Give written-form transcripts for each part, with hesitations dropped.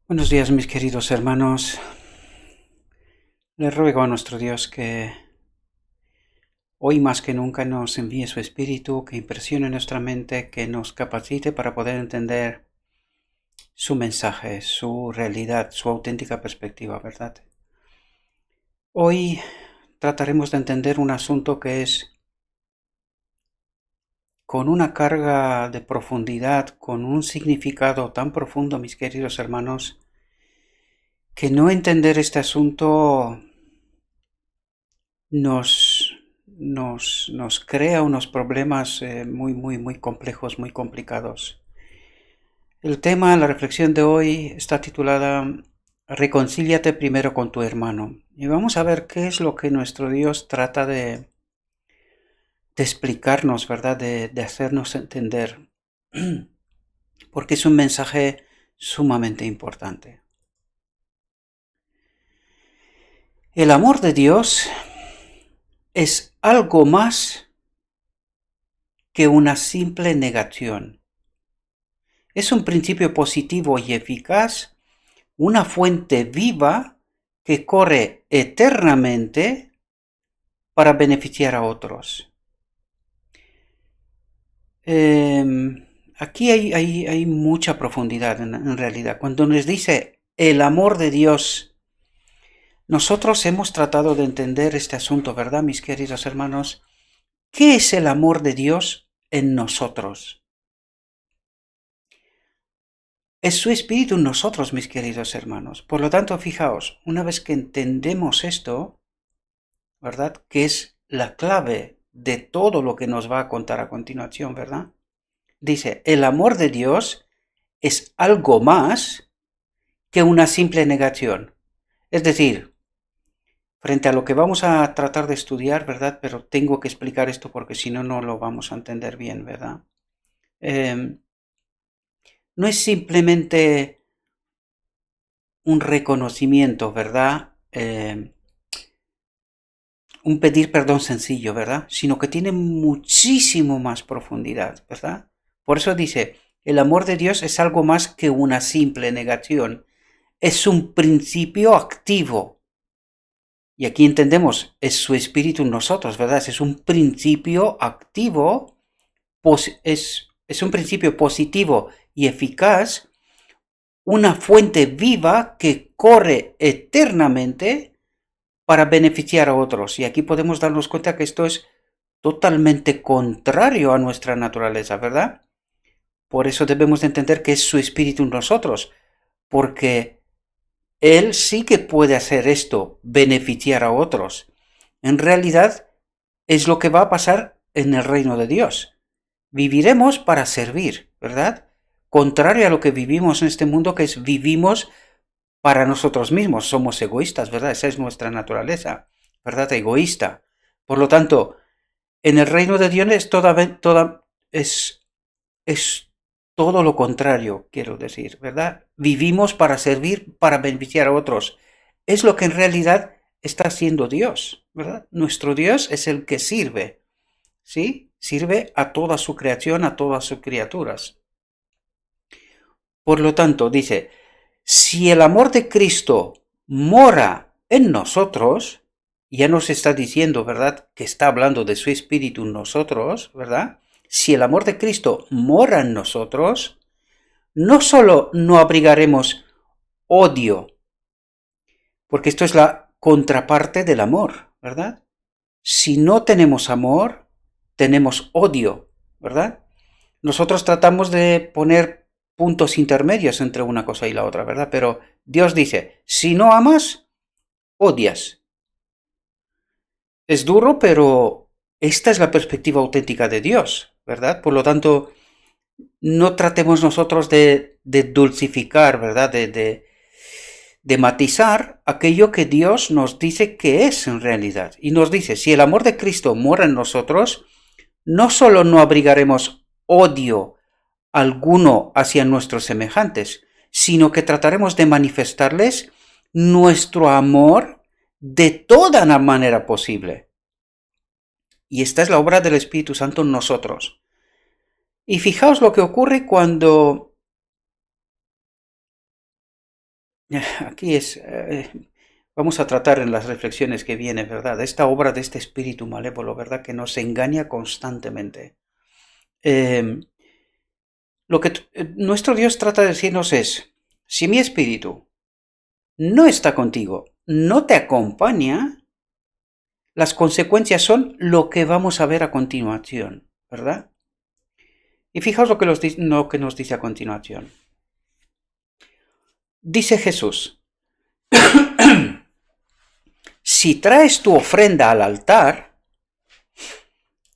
Buenos días, mis queridos hermanos. Le ruego a nuestro Dios que hoy más que nunca nos envíe su Espíritu, que impresione nuestra mente, que nos capacite para poder entender su mensaje, su realidad, su auténtica perspectiva, ¿verdad? Hoy trataremos de entender un asunto que es con una carga de profundidad, con un significado tan profundo, mis queridos hermanos, que no entender este asunto nos crea unos problemas muy complejos, muy complicados. El tema, la reflexión de hoy está titulada Reconcíliate primero con tu hermano. Y vamos a ver qué es lo que nuestro Dios trata de explicarnos, ¿verdad? De hacernos entender. Porque es un mensaje sumamente importante. El amor de Dios es algo más que una simple negación. Es un principio positivo y eficaz, una fuente viva que corre eternamente para beneficiar a otros. Aquí hay mucha profundidad en realidad. Cuando nos dice el amor de Dios, nosotros hemos tratado de entender este asunto, ¿verdad, mis queridos hermanos? ¿Qué es el amor de Dios en nosotros? Es su espíritu en nosotros, mis queridos hermanos. Por lo tanto, fijaos, una vez que entendemos esto, ¿verdad? Que es la clave de todo lo que nos va a contar a continuación, ¿verdad? Dice, el amor de Dios es algo más que una simple negación. Es decir, frente a lo que vamos a tratar de estudiar, ¿verdad? Pero tengo que explicar esto porque si no, no lo vamos a entender bien, ¿verdad? No es simplemente un reconocimiento, ¿verdad? Un pedir perdón sencillo, ¿verdad? Sino que tiene muchísimo más profundidad, ¿verdad? Por eso dice, el amor de Dios es algo más que una simple negación. Es un principio activo. Y aquí entendemos, es su espíritu en nosotros, ¿verdad? Es un principio activo, es un principio positivo y eficaz, una fuente viva que corre eternamente para beneficiar a otros. Y aquí podemos darnos cuenta que esto es totalmente contrario a nuestra naturaleza, ¿verdad? Por eso debemos de entender que es su espíritu en nosotros, porque Él sí que puede hacer esto, beneficiar a otros. En realidad es lo que va a pasar en el reino de Dios. Viviremos para servir, ¿verdad? Contrario a lo que vivimos en este mundo, que es vivimos para nosotros mismos. Somos egoístas, ¿verdad? Esa es nuestra naturaleza, ¿verdad? Egoísta. Por lo tanto, en el reino de Dios es todo lo contrario, quiero decir, ¿verdad? Vivimos para servir, para beneficiar a otros. Es lo que en realidad está haciendo Dios, ¿verdad? Nuestro Dios es el que sirve, ¿sí? Sirve a toda su creación, a todas sus criaturas. Por lo tanto, dice, si el amor de Cristo mora en nosotros, ya nos está diciendo, ¿verdad? Que está hablando de su espíritu en nosotros, ¿verdad? Si el amor de Cristo mora en nosotros, no solo no abrigaremos odio, porque esto es la contraparte del amor, ¿verdad? Si no tenemos amor, tenemos odio, ¿verdad? Nosotros tratamos de poner puntos intermedios entre una cosa y la otra, ¿verdad? Pero Dios dice, si no amas, odias. Es duro, pero esta es la perspectiva auténtica de Dios, ¿verdad? Por lo tanto, no tratemos nosotros de dulcificar, ¿verdad? De matizar aquello que Dios nos dice que es en realidad. Y nos dice, si el amor de Cristo mora en nosotros, no solo no abrigaremos odio alguno hacia nuestros semejantes, sino que trataremos de manifestarles nuestro amor de toda la manera posible. Y esta es la obra del Espíritu Santo en nosotros. Y fijaos lo que ocurre cuando Aquí vamos a tratar en las reflexiones que vienen, ¿verdad? Esta obra de este espíritu malévolo, ¿verdad? Que nos engaña constantemente. Eh, lo que nuestro Dios trata de decirnos es, si mi espíritu no está contigo, no te acompaña, las consecuencias son lo que vamos a ver a continuación, ¿verdad? Y fijaos lo que nos dice a continuación. Dice Jesús, si traes tu ofrenda al altar,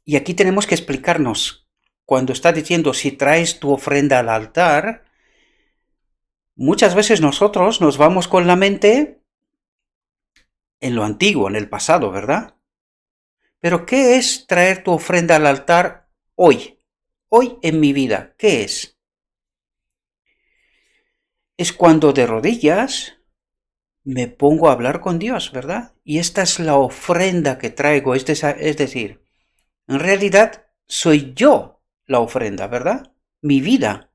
y aquí tenemos que explicarnos, cuando está diciendo si traes tu ofrenda al altar, muchas veces nosotros nos vamos con la mente en lo antiguo, en el pasado, ¿verdad? Pero ¿qué es traer tu ofrenda al altar hoy? Hoy en mi vida, ¿qué es? Es cuando de rodillas me pongo a hablar con Dios, ¿verdad? Y esta es la ofrenda que traigo, es decir, en realidad soy yo la ofrenda, ¿verdad? Mi vida,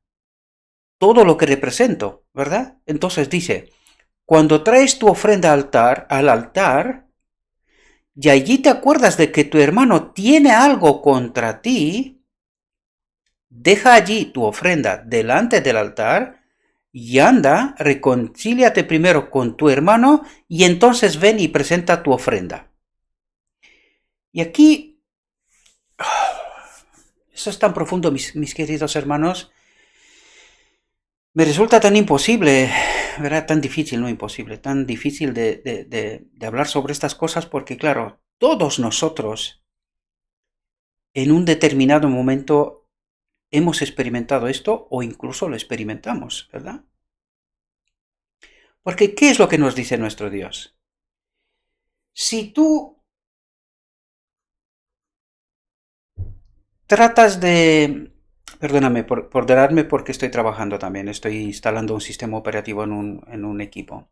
todo lo que represento, ¿verdad? Entonces dice, cuando traes tu ofrenda al altar, y allí te acuerdas de que tu hermano tiene algo contra ti, deja allí tu ofrenda delante del altar y anda, reconcíliate primero con tu hermano y entonces ven y presenta tu ofrenda. Y aquí, eso es tan profundo, mis queridos hermanos, me resulta tan imposible, ¿verdad? Tan difícil, no imposible, tan difícil de hablar sobre estas cosas porque, claro, todos nosotros en un determinado momento hemos experimentado esto o incluso lo experimentamos, ¿verdad? Porque, ¿qué es lo que nos dice nuestro Dios? Si tú tratas de... Perdóname por darme porque estoy trabajando también, estoy instalando un sistema operativo en un equipo.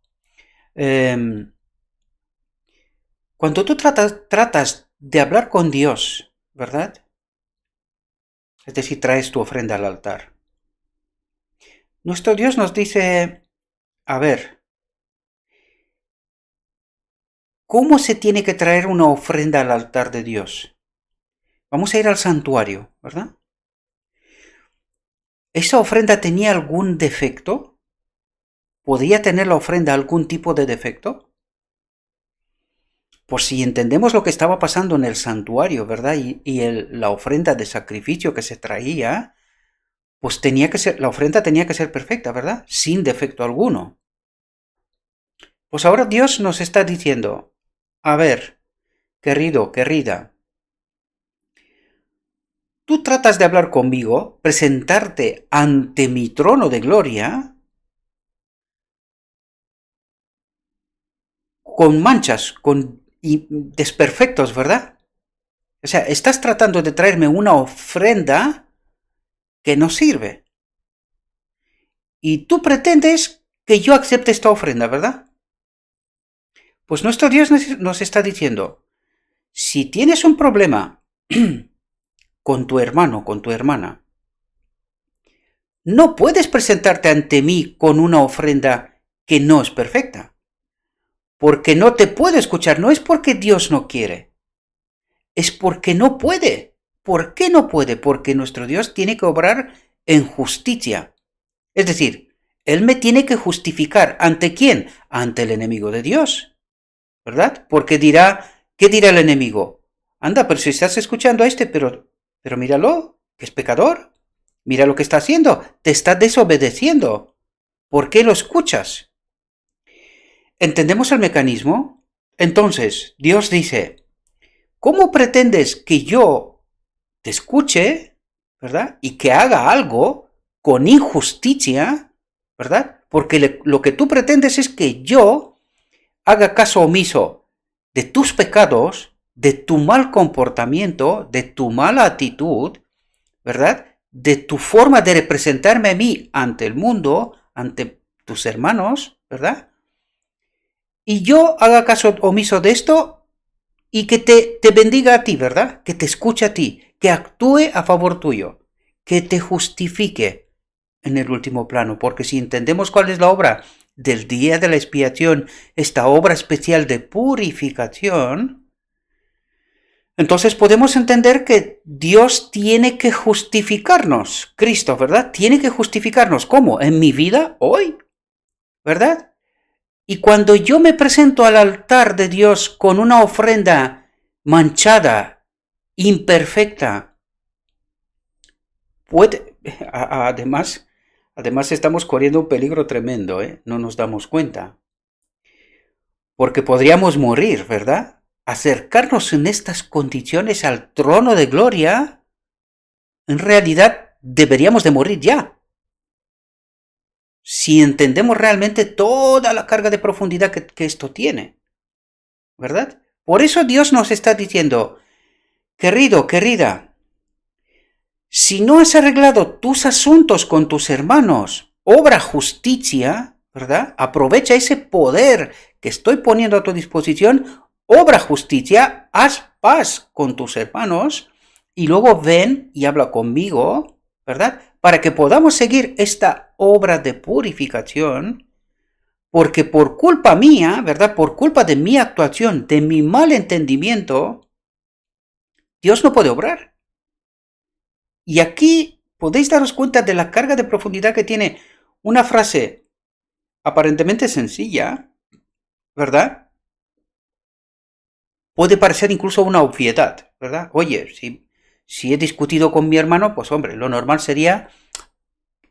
Cuando tú tratas de hablar con Dios, ¿verdad? Es decir, traes tu ofrenda al altar. Nuestro Dios nos dice, a ver, ¿cómo se tiene que traer una ofrenda al altar de Dios? Vamos a ir al santuario, ¿verdad? ¿Esa ofrenda tenía algún defecto? ¿Podría tener la ofrenda algún tipo de defecto? Pues si entendemos lo que estaba pasando en el santuario, ¿verdad? La ofrenda de sacrificio que se traía, pues la ofrenda tenía que ser perfecta, ¿verdad? Sin defecto alguno. Pues ahora Dios nos está diciendo, a ver, querido, querida, tú tratas de hablar conmigo, presentarte ante mi trono de gloria, con manchas, con desperfectos, ¿verdad? O sea, estás tratando de traerme una ofrenda que no sirve. Y tú pretendes que yo acepte esta ofrenda, ¿verdad? Pues nuestro Dios nos está diciendo, si tienes un problema con tu hermano, con tu hermana, no puedes presentarte ante mí con una ofrenda que no es perfecta. Porque no te puedo escuchar, no es porque Dios no quiere, es porque no puede. ¿Por qué no puede? Porque nuestro Dios tiene que obrar en justicia. Es decir, Él me tiene que justificar. ¿Ante quién? Ante el enemigo de Dios. ¿Verdad? Porque ¿qué dirá el enemigo? Anda, pero si estás escuchando a este, pero míralo, que es pecador. Mira lo que está haciendo, te está desobedeciendo. ¿Por qué lo escuchas? ¿Entendemos el mecanismo? Entonces, Dios dice, ¿cómo pretendes que yo te escuche, ¿verdad? Y que haga algo con injusticia, ¿verdad? Porque lo que tú pretendes es que yo haga caso omiso de tus pecados, de tu mal comportamiento, de tu mala actitud, ¿verdad? De tu forma de representarme a mí ante el mundo, ante tus hermanos, ¿verdad? Y yo haga caso omiso de esto y que te bendiga a ti, ¿verdad? Que te escuche a ti, que actúe a favor tuyo, que te justifique en el último plano, porque si entendemos cuál es la obra del día de la expiación, esta obra especial de purificación, entonces podemos entender que Dios tiene que justificarnos, Cristo, ¿verdad? Tiene que justificarnos. ¿Cómo? En mi vida hoy, ¿verdad? Y cuando yo me presento al altar de Dios con una ofrenda manchada, imperfecta, además estamos corriendo un peligro tremendo, no nos damos cuenta. Porque podríamos morir, ¿verdad? Acercarnos en estas condiciones al trono de gloria, en realidad deberíamos de morir ya. Si entendemos realmente toda la carga de profundidad que esto tiene, ¿verdad? Por eso Dios nos está diciendo, querido, querida, si no has arreglado tus asuntos con tus hermanos, obra justicia, ¿verdad? Aprovecha ese poder que estoy poniendo a tu disposición, obra justicia, haz paz con tus hermanos y luego ven y habla conmigo, ¿verdad? Para que podamos seguir esta obra de purificación, porque por culpa mía, ¿verdad? Por culpa de mi actuación, de mi mal entendimiento, Dios no puede obrar. Y aquí podéis daros cuenta de la carga de profundidad que tiene una frase aparentemente sencilla, ¿verdad? Puede parecer incluso una obviedad, ¿verdad? Oye, si he discutido con mi hermano, pues hombre, lo normal sería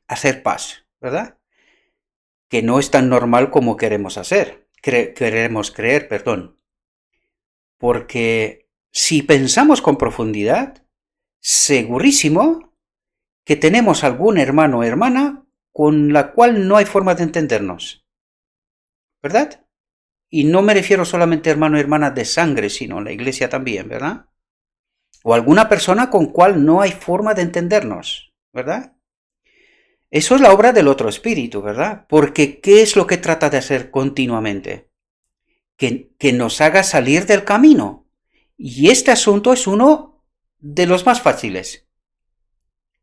hacer paz, ¿verdad? Que no es tan normal como queremos hacer, queremos creer, perdón. Porque si pensamos con profundidad, segurísimo que tenemos algún hermano o hermana con la cual no hay forma de entendernos, ¿verdad? Y no me refiero solamente a hermano o hermana de sangre, sino en la iglesia también, ¿verdad? O alguna persona con cual no hay forma de entendernos, ¿verdad? Eso es la obra del otro espíritu, ¿verdad? Porque ¿qué es lo que trata de hacer continuamente? Que nos haga salir del camino. Y este asunto es uno de los más fáciles.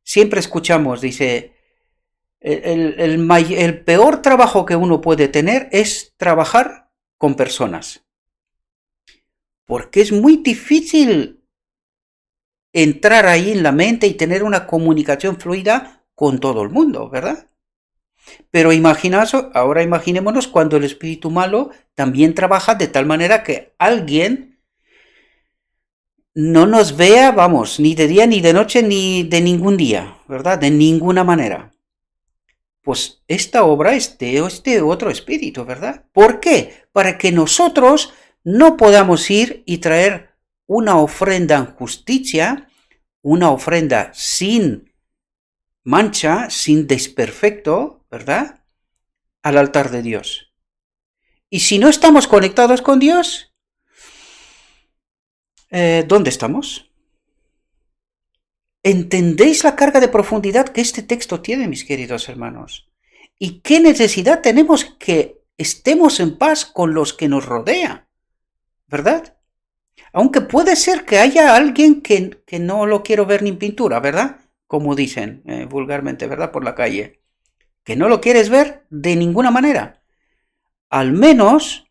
Siempre escuchamos, dice, el peor trabajo que uno puede tener es trabajar con personas. Porque es muy difícil entrar ahí en la mente y tener una comunicación fluida con todo el mundo, ¿verdad? Pero ahora imaginémonos cuando el espíritu malo también trabaja de tal manera que alguien no nos vea, vamos, ni de día, ni de noche, ni de ningún día, ¿verdad? De ninguna manera. Pues esta obra es de este otro espíritu, ¿verdad? ¿Por qué? Para que nosotros no podamos ir y traer una ofrenda en justicia, una ofrenda sin mancha, sin desperfecto, ¿verdad? Al altar de Dios. Y si no estamos conectados con Dios, ¿dónde estamos? ¿Entendéis la carga de profundidad que este texto tiene, mis queridos hermanos? ¿Y qué necesidad tenemos que estemos en paz con los que nos rodean? ¿Verdad? Aunque puede ser que haya alguien que no lo quiero ver ni en pintura, ¿verdad? Como dicen vulgarmente, ¿verdad? Por la calle. Que no lo quieres ver de ninguna manera. Al menos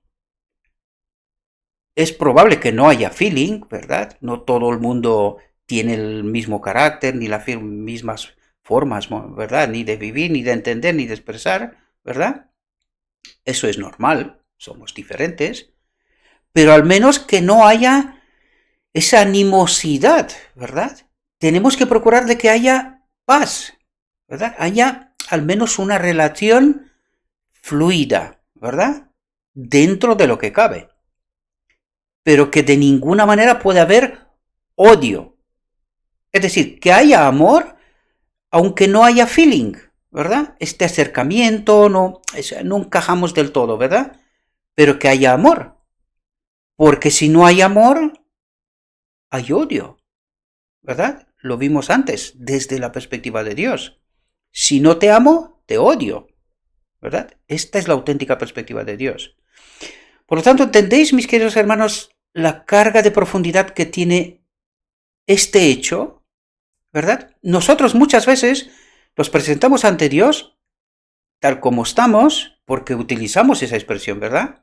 es probable que no haya feeling, ¿verdad? No todo el mundo tiene el mismo carácter, ni las mismas formas, ¿verdad? Ni de vivir, ni de entender, ni de expresar, ¿verdad? Eso es normal, somos diferentes, pero al menos que no haya esa animosidad, ¿verdad? Tenemos que procurar de que haya paz, ¿verdad? Haya al menos una relación fluida, ¿verdad? Dentro de lo que cabe. Pero que de ninguna manera puede haber odio. Es decir, que haya amor, aunque no haya feeling, ¿verdad? Este acercamiento no encajamos del todo, ¿verdad? Pero que haya amor. Porque si no hay amor, hay odio, ¿verdad? Lo vimos antes, desde la perspectiva de Dios. Si no te amo, te odio, ¿verdad? Esta es la auténtica perspectiva de Dios. Por lo tanto, ¿entendéis, mis queridos hermanos, la carga de profundidad que tiene este hecho? ¿Verdad? Nosotros muchas veces nos presentamos ante Dios tal como estamos, porque utilizamos esa expresión, ¿verdad?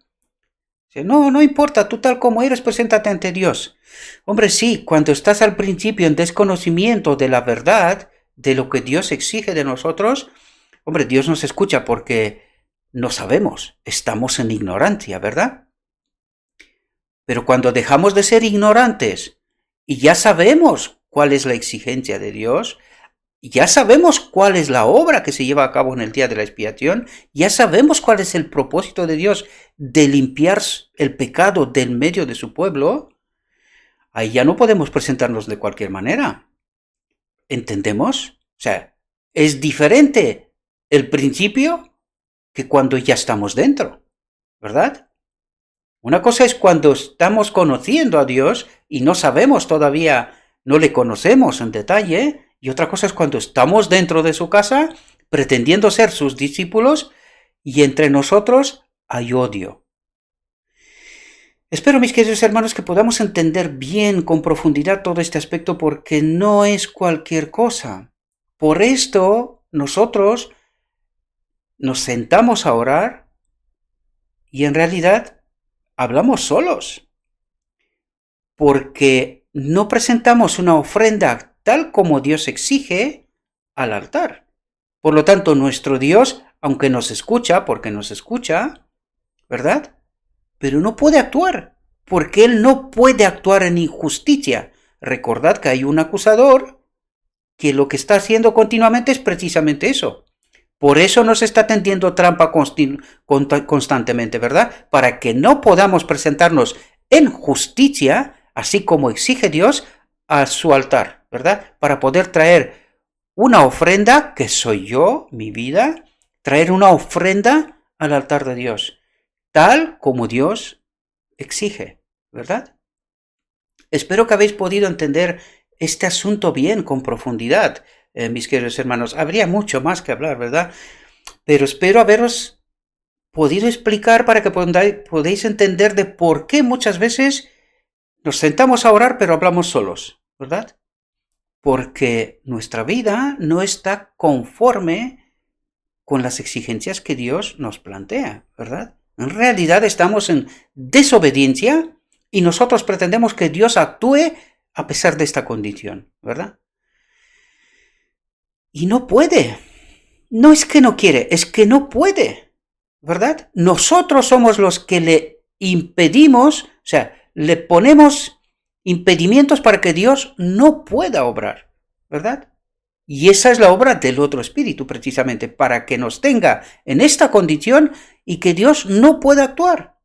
No, no importa, tú tal como eres, preséntate ante Dios. Hombre, sí, cuando estás al principio en desconocimiento de la verdad, de lo que Dios exige de nosotros, hombre, Dios nos escucha porque no sabemos, estamos en ignorancia, ¿verdad? Pero cuando dejamos de ser ignorantes y ya sabemos cuál es la exigencia de Dios, ya sabemos cuál es la obra que se lleva a cabo en el día de la expiación, ya sabemos cuál es el propósito de Dios de limpiar el pecado del medio de su pueblo, ahí ya no podemos presentarnos de cualquier manera. ¿Entendemos? O sea, es diferente el principio que cuando ya estamos dentro, ¿verdad? Una cosa es cuando estamos conociendo a Dios y no sabemos todavía, no le conocemos en detalle, y otra cosa es cuando estamos dentro de su casa, pretendiendo ser sus discípulos, y entre nosotros hay odio. Espero, mis queridos hermanos, que podamos entender bien, con profundidad, todo este aspecto, porque no es cualquier cosa. Por esto, nosotros nos sentamos a orar y en realidad hablamos solos, porque no presentamos una ofrenda tal como Dios exige al altar. Por lo tanto, nuestro Dios, aunque nos escucha, porque nos escucha, ¿verdad? Pero no puede actuar, porque Él no puede actuar en injusticia. Recordad que hay un acusador que lo que está haciendo continuamente es precisamente eso. Por eso nos está tendiendo trampa constantemente, ¿verdad? Para que no podamos presentarnos en justicia, así como exige Dios, a su altar, ¿verdad? Para poder traer una ofrenda, que soy yo, mi vida, traer una ofrenda al altar de Dios, tal como Dios exige, ¿verdad? Espero que habéis podido entender este asunto bien, con profundidad, mis queridos hermanos. Habría mucho más que hablar, ¿verdad? Pero espero haberos podido explicar para que podáis entender de por qué muchas veces nos sentamos a orar pero hablamos solos, ¿verdad? Porque nuestra vida no está conforme con las exigencias que Dios nos plantea, ¿verdad? En realidad estamos en desobediencia y nosotros pretendemos que Dios actúe a pesar de esta condición, ¿verdad? Y no puede. No es que no quiere, es que no puede, ¿verdad? Nosotros somos los que le impedimos, o sea, le ponemos impedimentos para que Dios no pueda obrar, ¿verdad? Y esa es la obra del otro espíritu, precisamente, para que nos tenga en esta condición y que Dios no pueda actuar.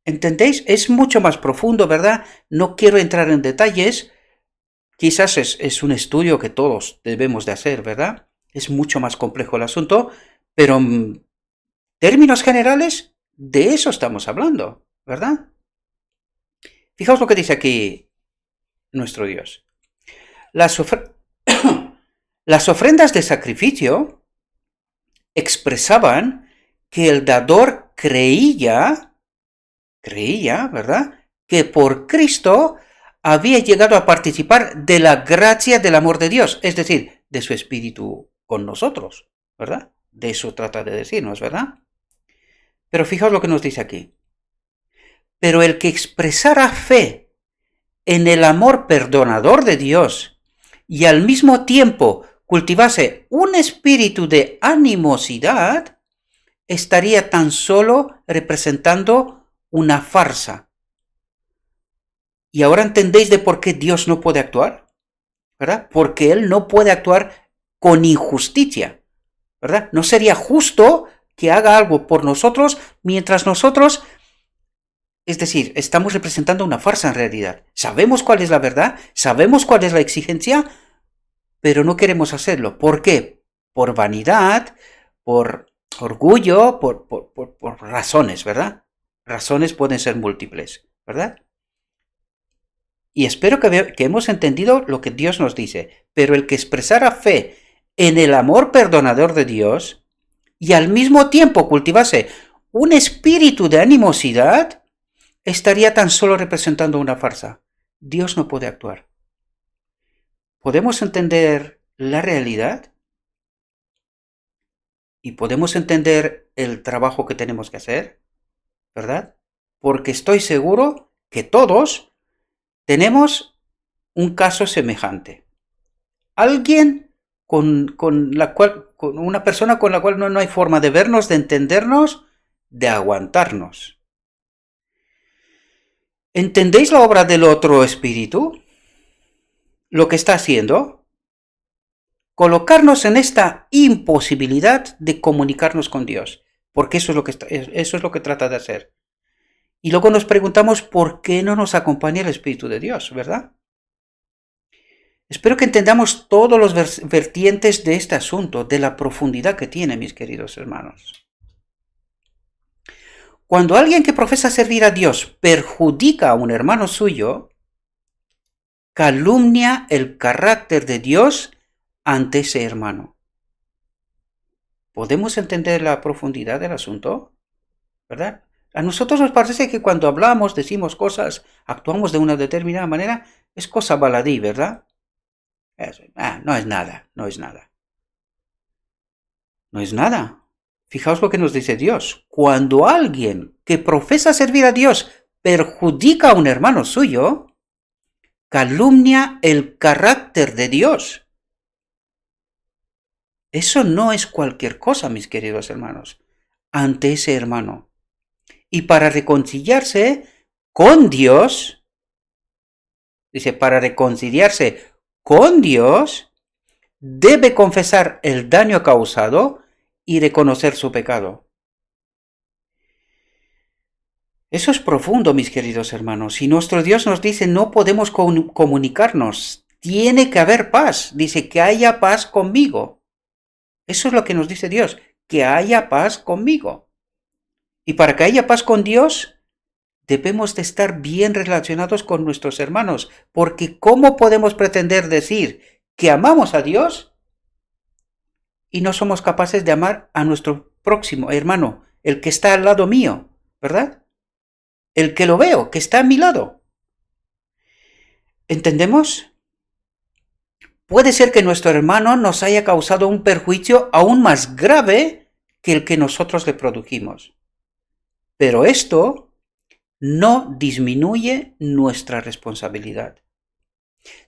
¿Entendéis? Es mucho más profundo, ¿verdad? No quiero entrar en detalles. Quizás es un estudio que todos debemos de hacer, ¿verdad? Es mucho más complejo el asunto, pero en términos generales, de eso estamos hablando, ¿verdad? Fijaos lo que dice aquí nuestro Dios. Las, las ofrendas de sacrificio expresaban que el dador creía, ¿verdad?, que por Cristo había llegado a participar de la gracia del amor de Dios, es decir, de su espíritu con nosotros, ¿verdad? De eso trata de decirnos, ¿verdad? Pero fijaos lo que nos dice aquí. Pero el que expresara fe en el amor perdonador de Dios y al mismo tiempo cultivase un espíritu de animosidad, estaría tan solo representando una farsa. Y ahora entendéis de por qué Dios no puede actuar, ¿verdad? Porque Él no puede actuar con injusticia, ¿verdad? No sería justo que haga algo por nosotros mientras nosotros, es decir, estamos representando una farsa en realidad. Sabemos cuál es la verdad, sabemos cuál es la exigencia, pero no queremos hacerlo. ¿Por qué? Por vanidad, por orgullo, por razones, ¿verdad? Razones pueden ser múltiples, ¿verdad? Y espero que hemos entendido lo que Dios nos dice. Pero el que expresara fe en el amor perdonador de Dios y al mismo tiempo cultivase un espíritu de animosidad, estaría tan solo representando una farsa. Dios no puede actuar. ¿Podemos entender la realidad? y podemos entender el trabajo que tenemos que hacer, ¿verdad? Porque estoy seguro que todos tenemos un caso semejante. Alguien con una persona con la cual no hay forma de vernos, de entendernos, de aguantarnos. ¿Entendéis la obra del otro espíritu? Lo que está haciendo, colocarnos en esta imposibilidad de comunicarnos con Dios, porque eso es lo que trata de hacer. Y luego nos preguntamos por qué no nos acompaña el Espíritu de Dios, ¿verdad? Espero que entendamos todos los vertientes de este asunto, de la profundidad que tiene, mis queridos hermanos. Cuando alguien que profesa servir a Dios perjudica a un hermano suyo, calumnia el carácter de Dios ante ese hermano. ¿Podemos entender la profundidad del asunto? ¿Verdad? A nosotros nos parece que cuando hablamos, decimos cosas, actuamos de una determinada manera, es cosa baladí, ¿verdad? No es nada, no es nada. No es nada. Fijaos lo que nos dice Dios. Cuando alguien que profesa servir a Dios perjudica a un hermano suyo, calumnia el carácter de Dios. Eso no es cualquier cosa, mis queridos hermanos, ante ese hermano. Y para reconciliarse con Dios, dice, para reconciliarse con Dios, debe confesar el daño causado y reconocer su pecado. Eso es profundo, mis queridos hermanos. Y nuestro Dios nos dice, no podemos comunicarnos. Tiene que haber paz. Dice, que haya paz conmigo. Eso es lo que nos dice Dios, que haya paz conmigo. Y para que haya paz con Dios, debemos de estar bien relacionados con nuestros hermanos. Porque ¿cómo podemos pretender decir que amamos a Dios y no somos capaces de amar a nuestro próximo hermano, el que está al lado mío, ¿verdad? El que lo veo, que está a mi lado? ¿Entendemos? Puede ser que nuestro hermano nos haya causado un perjuicio aún más grave que el que nosotros le produjimos. Pero esto no disminuye nuestra responsabilidad.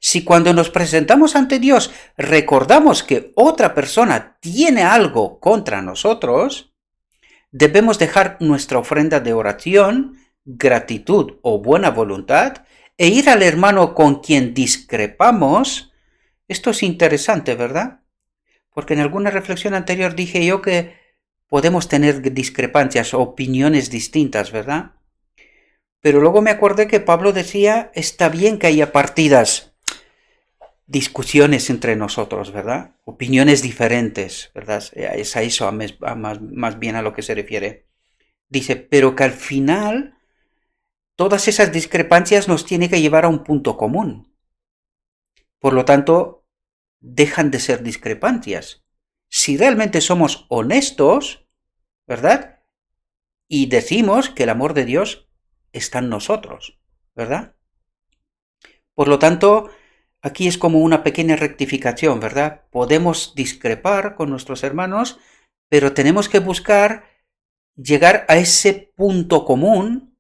Si cuando nos presentamos ante Dios recordamos que otra persona tiene algo contra nosotros, debemos dejar nuestra ofrenda de oración, gratitud o buena voluntad e ir al hermano con quien discrepamos. Esto es interesante, ¿verdad? Porque en alguna reflexión anterior dije yo que podemos tener discrepancias o opiniones distintas, ¿verdad? Pero luego me acordé que Pablo decía, está bien que haya partidas, discusiones entre nosotros, ¿verdad? Opiniones diferentes, ¿verdad? Es a eso más bien a lo que se refiere. Dice, pero que al final todas esas discrepancias nos tienen que llevar a un punto común. Por lo tanto, dejan de ser discrepancias. Si realmente somos honestos, ¿verdad? Y decimos que el amor de Dios está en nosotros, ¿verdad? Por lo tanto, aquí es como una pequeña rectificación, ¿verdad? Podemos discrepar con nuestros hermanos, pero tenemos que buscar llegar a ese punto común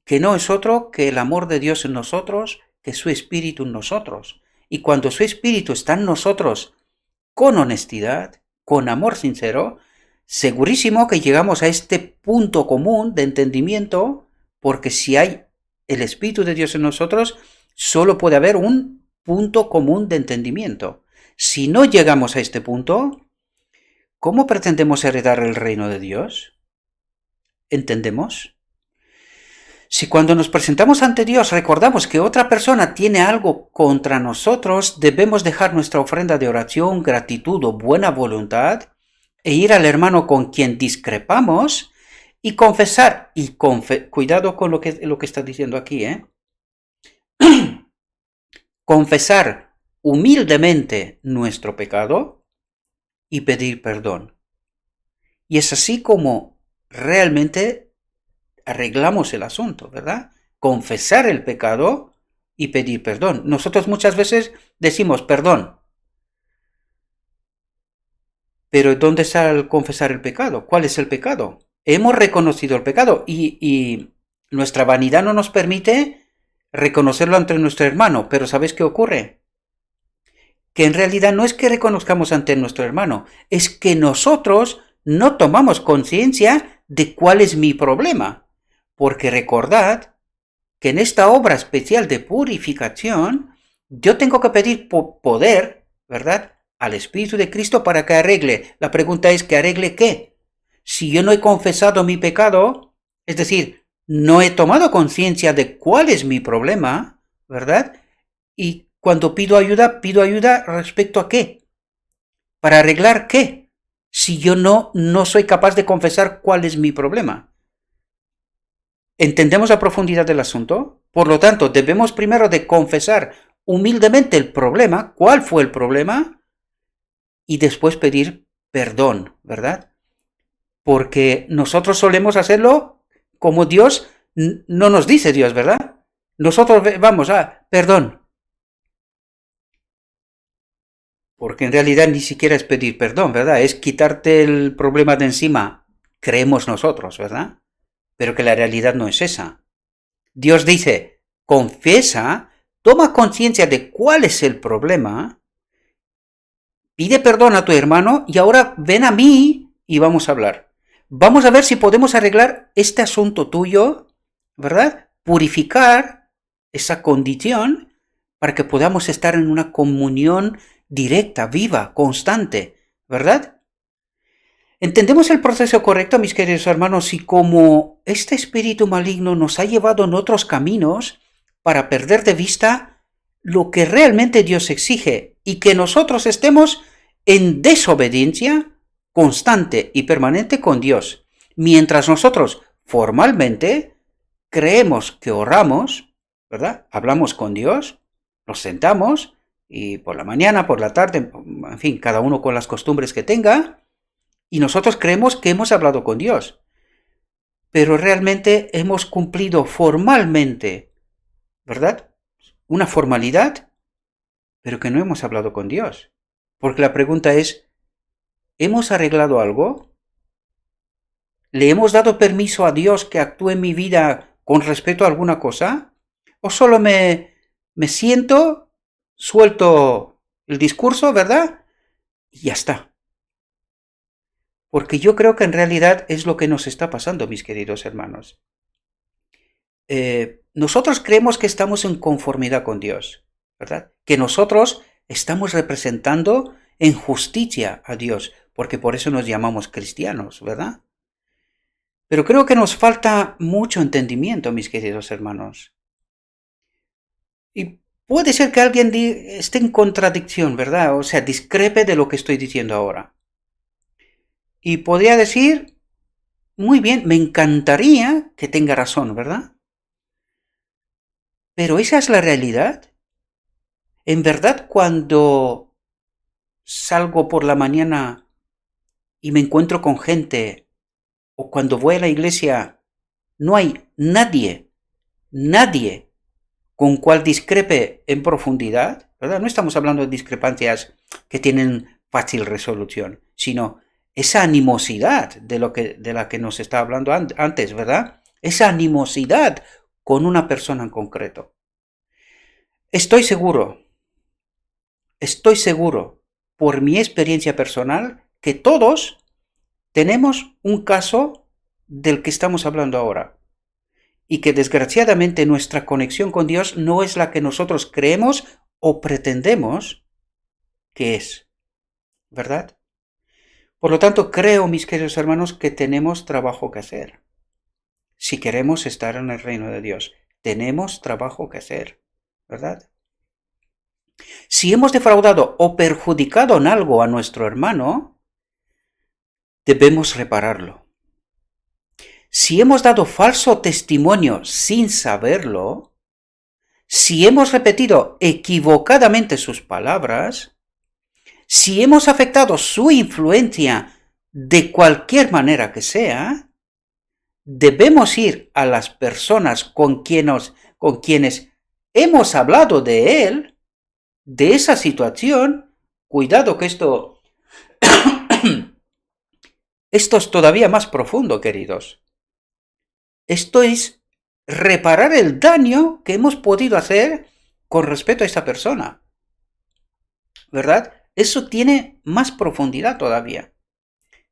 que no es otro que el amor de Dios en nosotros, que su Espíritu en nosotros. Y cuando su Espíritu está en nosotros con honestidad, con amor sincero, segurísimo que llegamos a este punto común de entendimiento, porque si hay el Espíritu de Dios en nosotros, solo puede haber un punto común de entendimiento. Si no llegamos a este punto, ¿cómo pretendemos heredar el reino de Dios? ¿Entendemos? Si cuando nos presentamos ante Dios recordamos que otra persona tiene algo contra nosotros, debemos dejar nuestra ofrenda de oración, gratitud o buena voluntad e ir al hermano con quien discrepamos y confesar, cuidado con lo que está diciendo aquí, confesar humildemente nuestro pecado y pedir perdón. Y es así como realmente arreglamos el asunto, ¿verdad? Confesar el pecado y pedir perdón. Nosotros muchas veces decimos perdón, Pero ¿dónde está el confesar el pecado? ¿Cuál es el pecado? Hemos reconocido el pecado y nuestra vanidad no nos permite reconocerlo ante nuestro hermano. Pero ¿sabes qué ocurre? Que en realidad no es que reconozcamos ante nuestro hermano, es que nosotros no tomamos conciencia de cuál es mi problema. Porque recordad que en esta obra especial de purificación, yo tengo que pedir poder, ¿verdad?, al Espíritu de Cristo para que arregle. La pregunta es, ¿que arregle qué? Si yo no he confesado mi pecado, es decir, no he tomado conciencia de cuál es mi problema, ¿verdad? Y cuando pido ayuda respecto a qué. ¿Para arreglar qué? Si yo no soy capaz de confesar cuál es mi problema. ¿Entendemos la profundidad del asunto? Por lo tanto, debemos primero de confesar humildemente el problema, cuál fue el problema, y después pedir perdón, ¿verdad? Porque nosotros solemos hacerlo como Dios no nos dice Dios, ¿verdad? Nosotros vamos a perdón. Porque en realidad ni siquiera es pedir perdón, ¿verdad? Es quitarte el problema de encima, creemos nosotros, ¿verdad? Pero que la realidad no es esa. Dios dice, confiesa, toma conciencia de cuál es el problema, pide perdón a tu hermano y ahora ven a mí y vamos a hablar. Vamos a ver si podemos arreglar este asunto tuyo, ¿verdad? Purificar esa condición para que podamos estar en una comunión directa, viva, constante, ¿verdad? ¿Entendemos el proceso correcto, mis queridos hermanos? Y como este espíritu maligno nos ha llevado en otros caminos para perder de vista lo que realmente Dios exige y que nosotros estemos en desobediencia constante y permanente con Dios, mientras nosotros formalmente creemos que oramos, ¿verdad? Hablamos con Dios, nos sentamos y por la mañana, por la tarde, en fin, cada uno con las costumbres que tenga, y nosotros creemos que hemos hablado con Dios, pero realmente hemos cumplido formalmente, ¿verdad? Una formalidad, pero que no hemos hablado con Dios. Porque la pregunta es, ¿hemos arreglado algo? ¿Le hemos dado permiso a Dios que actúe en mi vida con respecto a alguna cosa? ¿O solo me siento, suelto el discurso, ¿verdad? Y ya está. Porque yo creo que en realidad es lo que nos está pasando, mis queridos hermanos. Nosotros creemos que estamos en conformidad con Dios, ¿verdad? Que nosotros estamos representando en justicia a Dios, porque por eso nos llamamos cristianos, ¿verdad? Pero creo que nos falta mucho entendimiento, mis queridos hermanos. Y puede ser que alguien esté en contradicción, ¿verdad? O sea, discrepe de lo que estoy diciendo ahora. Y podría decir, muy bien, me encantaría que tenga razón, ¿verdad? Pero esa es la realidad. En verdad, cuando salgo por la mañana y me encuentro con gente, o cuando voy a la iglesia, no hay nadie con cual discrepe en profundidad, ¿verdad? No estamos hablando de discrepancias que tienen fácil resolución, sino esa animosidad de la que nos está hablando antes, ¿verdad? Esa animosidad con una persona en concreto. Estoy seguro, por mi experiencia personal, que todos tenemos un caso del que estamos hablando ahora. Y que desgraciadamente nuestra conexión con Dios no es la que nosotros creemos o pretendemos que es, ¿verdad? Por lo tanto, creo, mis queridos hermanos, que tenemos trabajo que hacer. Si queremos estar en el reino de Dios, tenemos trabajo que hacer, ¿verdad? Si hemos defraudado o perjudicado en algo a nuestro hermano, debemos repararlo. Si hemos dado falso testimonio sin saberlo, si hemos repetido equivocadamente sus palabras, si hemos afectado su influencia de cualquier manera que sea, debemos ir a las personas con quienes hemos hablado de él, de esa situación. Cuidado que esto Esto es todavía más profundo, queridos. Esto es reparar el daño que hemos podido hacer con respecto a esa persona, ¿verdad? Eso tiene más profundidad todavía.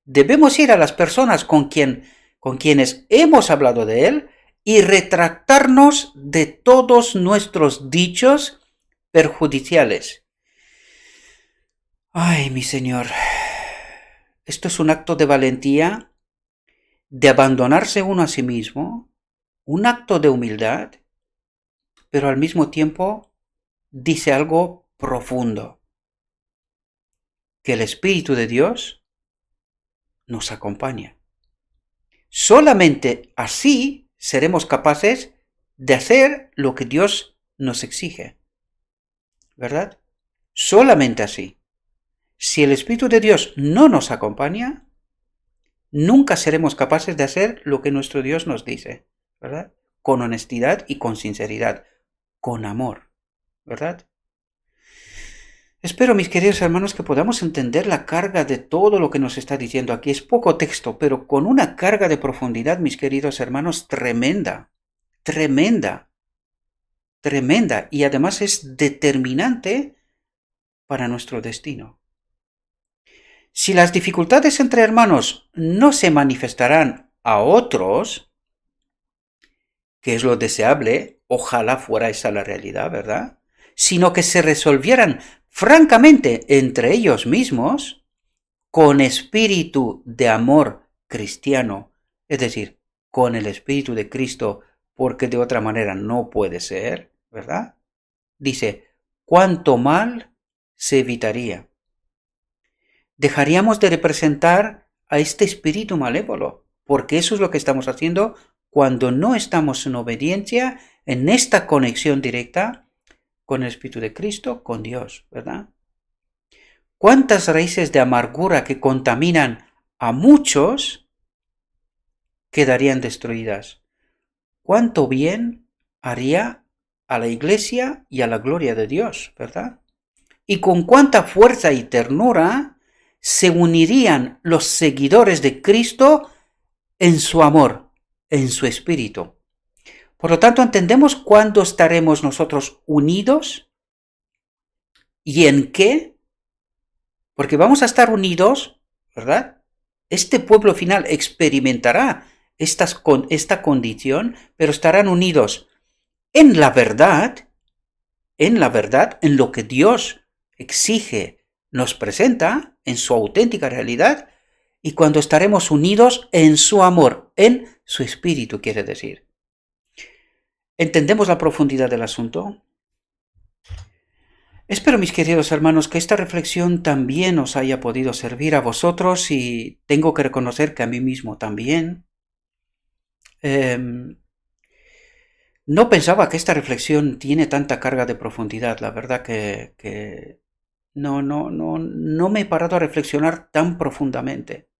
Debemos ir a las personas con quienes hemos hablado de él y retractarnos de todos nuestros dichos perjudiciales. Ay, mi Señor, esto es un acto de valentía, de abandonarse uno a sí mismo, un acto de humildad, pero al mismo tiempo dice algo profundo, que el Espíritu de Dios nos acompaña. Solamente así seremos capaces de hacer lo que Dios nos exige, ¿verdad? Solamente así. Si el Espíritu de Dios no nos acompaña, nunca seremos capaces de hacer lo que nuestro Dios nos dice, ¿verdad? Con honestidad y con sinceridad, con amor, ¿verdad? Espero, mis queridos hermanos, que podamos entender la carga de todo lo que nos está diciendo aquí. Es poco texto, pero con una carga de profundidad, mis queridos hermanos, tremenda, tremenda, tremenda, y además es determinante para nuestro destino. Si las dificultades entre hermanos no se manifestarán a otros, que es lo deseable, ojalá fuera esa la realidad, ¿verdad? Sino que se resolvieran francamente entre ellos mismos, con espíritu de amor cristiano, es decir, con el espíritu de Cristo, porque de otra manera no puede ser, ¿verdad? Dice, ¿cuánto mal se evitaría? Dejaríamos de representar a este espíritu malévolo, porque eso es lo que estamos haciendo cuando no estamos en obediencia, en esta conexión directa con el Espíritu de Cristo, con Dios, ¿verdad? ¿Cuántas raíces de amargura que contaminan a muchos quedarían destruidas? ¿Cuánto bien haría a la Iglesia y a la gloria de Dios, ¿verdad? Y con cuánta fuerza y ternura se unirían los seguidores de Cristo en su amor, en su espíritu. Por lo tanto, entendemos cuándo estaremos nosotros unidos y en qué, porque vamos a estar unidos, ¿verdad? Este pueblo final experimentará esta condición, pero estarán unidos en la verdad, en lo que Dios exige, nos presenta, en su auténtica realidad, y cuando estaremos unidos en su amor, en su espíritu, quiere decir. ¿Entendemos la profundidad del asunto? Espero, mis queridos hermanos, que esta reflexión también os haya podido servir a vosotros, y tengo que reconocer que a mí mismo también. No pensaba que esta reflexión tiene tanta carga de profundidad. La verdad que no me he parado a reflexionar tan profundamente.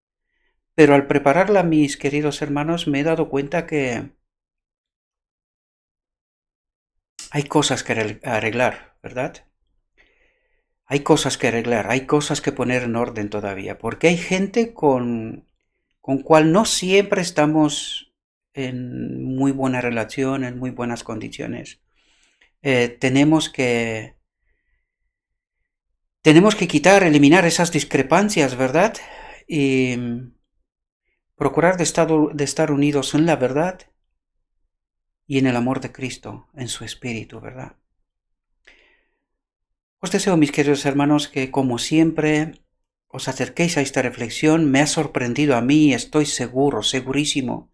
Pero al prepararla, mis queridos hermanos, me he dado cuenta que hay cosas que arreglar, ¿verdad? Hay cosas que arreglar, hay cosas que poner en orden todavía, porque hay gente con cual no siempre estamos en muy buena relación, en muy buenas condiciones. Tenemos que eliminar esas discrepancias, ¿verdad? Y procurar de estar unidos en la verdad y en el amor de Cristo, en su espíritu, ¿verdad? Os deseo, mis queridos hermanos, que como siempre os acerquéis a esta reflexión. Me ha sorprendido a mí, estoy seguro, segurísimo,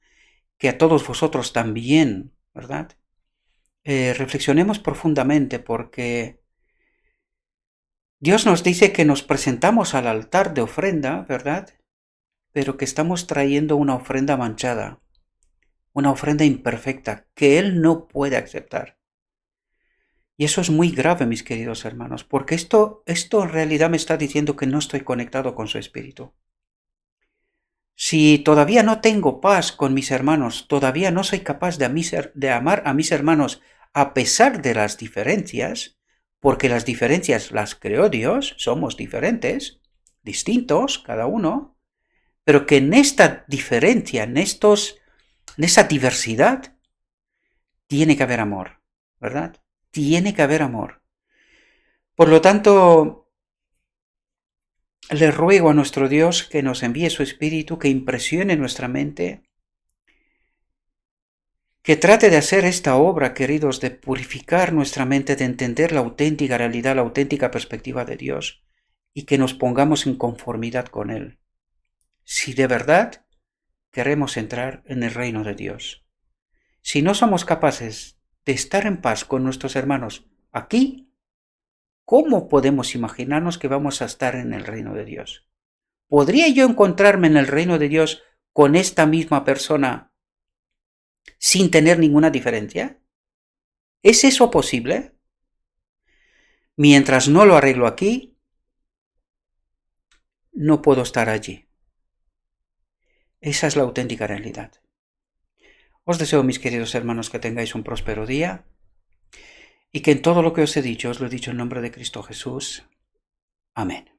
que a todos vosotros también, ¿verdad? Reflexionemos profundamente, porque Dios nos dice que nos presentamos al altar de ofrenda, ¿verdad? Pero que estamos trayendo una ofrenda manchada, una ofrenda imperfecta, que Él no puede aceptar. Y eso es muy grave, mis queridos hermanos, porque esto en realidad me está diciendo que no estoy conectado con su espíritu. Si todavía no tengo paz con mis hermanos, todavía no soy capaz de amar a mis hermanos a pesar de las diferencias, porque las diferencias las creó Dios, somos diferentes, distintos cada uno, pero que en esta diferencia, en esa diversidad, tiene que haber amor, ¿verdad? Tiene que haber amor. Por lo tanto, le ruego a nuestro Dios que nos envíe su Espíritu, que impresione nuestra mente, que trate de hacer esta obra, queridos, de purificar nuestra mente, de entender la auténtica realidad, la auténtica perspectiva de Dios, y que nos pongamos en conformidad con Él. Si de verdad queremos entrar en el reino de Dios. Si no somos capaces de estar en paz con nuestros hermanos aquí, ¿cómo podemos imaginarnos que vamos a estar en el reino de Dios? ¿Podría yo encontrarme en el reino de Dios con esta misma persona sin tener ninguna diferencia? ¿Es eso posible? Mientras no lo arreglo aquí, no puedo estar allí. Esa es la auténtica realidad. Os deseo, mis queridos hermanos, que tengáis un próspero día y que en todo lo que os he dicho, os lo he dicho en nombre de Cristo Jesús. Amén.